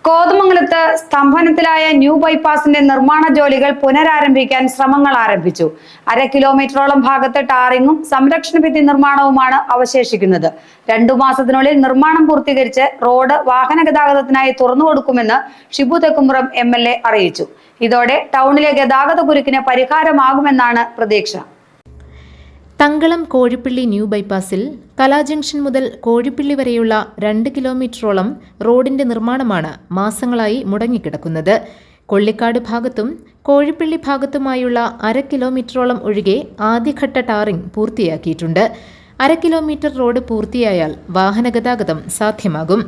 കോതമംഗലത്ത് സ്തംഭനത്തിലായ ന്യൂ ബൈപ്പാസിന്റെ നിർമ്മാണ ജോലികൾ പുനരാരംഭിക്കാൻ ശ്രമങ്ങൾ ആരംഭിച്ചു. 1/2 കിലോമീറ്ററോളം ഭാഗത്ത് ടാറിങ്ങും സംരക്ഷണ ഭിത്തി നിർമ്മാണവുമാണ് അവശേഷിക്കുന്നത്. 2 മാസത്തിനുള്ളിൽ നിർമ്മാണം പൂർത്തീകരിച്ച് റോഡ് വാഹന ഗതാഗതത്തിനായി തുറന്നുകൊടുക്കുമെന്ന് ഷിബു തെക്കുംപുറം MLA അറിയിച്ചു. ഇതോടെ ടൗണിലെ ഗതാഗത കുരുക്കിന് പരിഹാരമാകുമെന്നാണ് പ്രതീക്ഷ. തങ്കളം കോഴിപ്പള്ളി ന്യൂ ബൈപ്പാസിൽ കലാ ജംഗ്ഷൻ മുതൽ കോഴിപ്പള്ളി വരെയുള്ള 2 കിലോമീറ്ററോളം റോഡിന്റെ നിർമ്മാണമാണ് മാസങ്ങളായി മുടങ്ങിക്കിടക്കുന്നത്. കൊള്ളിക്കാട് ഭാഗത്തും കോഴിപ്പള്ളി ഭാഗത്തുമായുള്ള 1/2 കിലോമീറ്ററോളം ഒഴികെ ആദ്യഘട്ട ടാറിംഗ് പൂർത്തിയാക്കിയിട്ടുണ്ട്. 1/2 കിലോമീറ്റർ റോഡ് പൂർത്തിയായാൽ വാഹന ഗതാഗതം സാധ്യമാകും.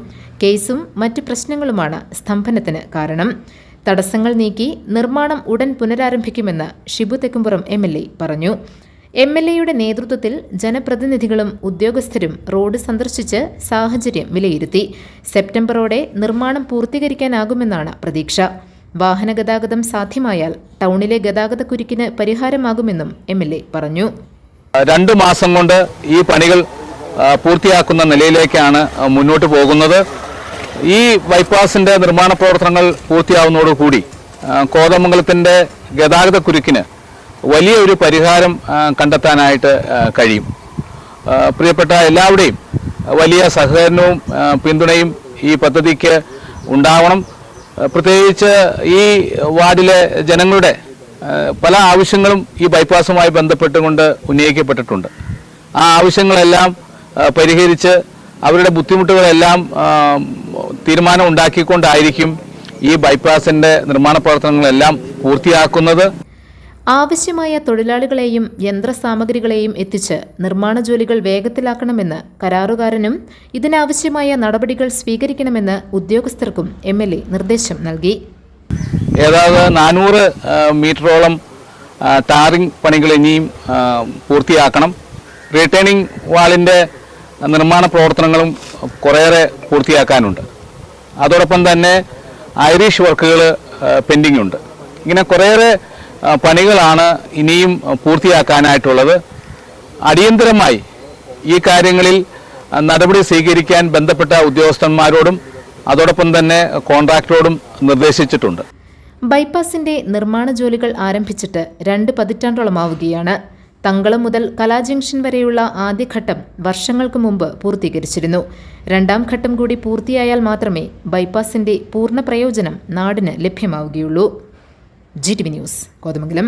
കേസും മറ്റ് പ്രശ്നങ്ങളുമാണ് സ്തംഭനത്തിന് കാരണം. തടസ്സങ്ങൾ നീക്കി നിർമ്മാണം ഉടൻ പുനരാരംഭിക്കുമെന്ന് ഷിബു തെക്കുംപുറം MLA പറഞ്ഞു. MLAയുടെ നേതൃത്വത്തിൽ ജനപ്രതിനിധികളും ഉദ്യോഗസ്ഥരും റോഡ് സന്ദർശിച്ച് സാഹചര്യം വിലയിരുത്തി. സെപ്റ്റംബറോടെ നിർമ്മാണം പൂർത്തീകരിക്കാനാകുമെന്നാണ് പ്രതീക്ഷ. വാഹന ഗതാഗതം സാധ്യമായാൽ ടൗണിലെ ഗതാഗത കുരുക്കിന് പരിഹാരമാകുമെന്നും MLA പറഞ്ഞു. 2 മാസം കൊണ്ട് ഈ പണികൾ പൂർത്തിയാക്കുന്ന നിലയിലേക്കാണ് മുന്നോട്ട് പോകുന്നത്. ഈ ബൈപ്പാസിന്റെ നിർമ്മാണ പ്രവർത്തനങ്ങൾ പൂർത്തിയാവുന്നതോടുകൂടി കോതമംഗലത്തിന്റെ ഗതാഗത കുരുക്കിന് വലിയൊരു പരിഹാരം കണ്ടെത്താനായിട്ട് കഴിയും. പ്രിയപ്പെട്ട എല്ലാവരുടെയും വലിയ സഹകരണവും പിന്തുണയും ഈ പദ്ധതിക്ക് ഉണ്ടാവണം. പ്രത്യേകിച്ച് ഈ വാർഡിലെ ജനങ്ങളുടെ പല ആവശ്യങ്ങളും ഈ ബൈപ്പാസുമായി ബന്ധപ്പെട്ടുകൊണ്ട് ഉന്നയിക്കപ്പെട്ടിട്ടുണ്ട്. ആ ആവശ്യങ്ങളെല്ലാം പരിഹരിച്ച് അവരുടെ ബുദ്ധിമുട്ടുകളെല്ലാം തീരുമാനം ഉണ്ടാക്കിക്കൊണ്ടായിരിക്കും ഈ ബൈപ്പാസിൻ്റെ നിർമ്മാണ പ്രവർത്തനങ്ങളെല്ലാം പൂർത്തിയാക്കുന്നത്. ആവശ്യമായ തൊഴിലാളികളെയും യന്ത്രസാമഗ്രികളെയും എത്തിച്ച് നിർമ്മാണ ജോലികൾ വേഗത്തിലാക്കണമെന്ന് കരാറുകാരനും ഇതിനാവശ്യമായ നടപടികൾ സ്വീകരിക്കണമെന്ന് ഉദ്യോഗസ്ഥർക്കും MLA നിർദ്ദേശം നൽകി. ഏതാണ്ട് 400 മീറ്ററോളം ടാറിംഗ് പണികൾ ഇനിയും പൂർത്തിയാക്കണം. റിട്ടേണിംഗ് വാളിൻ്റെ നിർമ്മാണ പ്രവർത്തനങ്ങളും കുറേയേറെ പൂർത്തിയാക്കാനുണ്ട്. അതോടൊപ്പം തന്നെ ഐറിഷ് വർക്കുകൾ പെൻഡിംഗ് ഉണ്ട്. ഇങ്ങനെ കുറേയേറെ പണികളാണ് ഇനിയും പൂർത്തിയാക്കാനായിട്ടുള്ളത്. അടിയന്തരമായി ഈ കാര്യങ്ങളിൽ നടപടി സ്വീകരിക്കാൻ ബന്ധപ്പെട്ട ഉദ്യോഗസ്ഥന്മാരോടും അതോടൊപ്പം തന്നെ കോൺട്രാക്ടറോടും നിർദ്ദേശിച്ചിട്ടുണ്ട്. ബൈപ്പാസിന്റെ നിർമ്മാണ ജോലികൾ ആരംഭിച്ചിട്ട് 2 പതിറ്റാണ്ടോളമാവുകയാണ്. തങ്കളം മുതൽ കലാ ജംഗ്ഷൻ വരെയുള്ള ആദ്യഘട്ടം വർഷങ്ങൾക്ക് മുമ്പ് പൂർത്തീകരിച്ചിരുന്നു. 2ാം ഘട്ടം കൂടി പൂർത്തിയായാൽ മാത്രമേ ബൈപ്പാസിന്റെ പൂർണ്ണ പ്രയോജനം നാടിന് ലഭ്യമാവുകയുള്ളൂ. GTV news, Kothamangalam.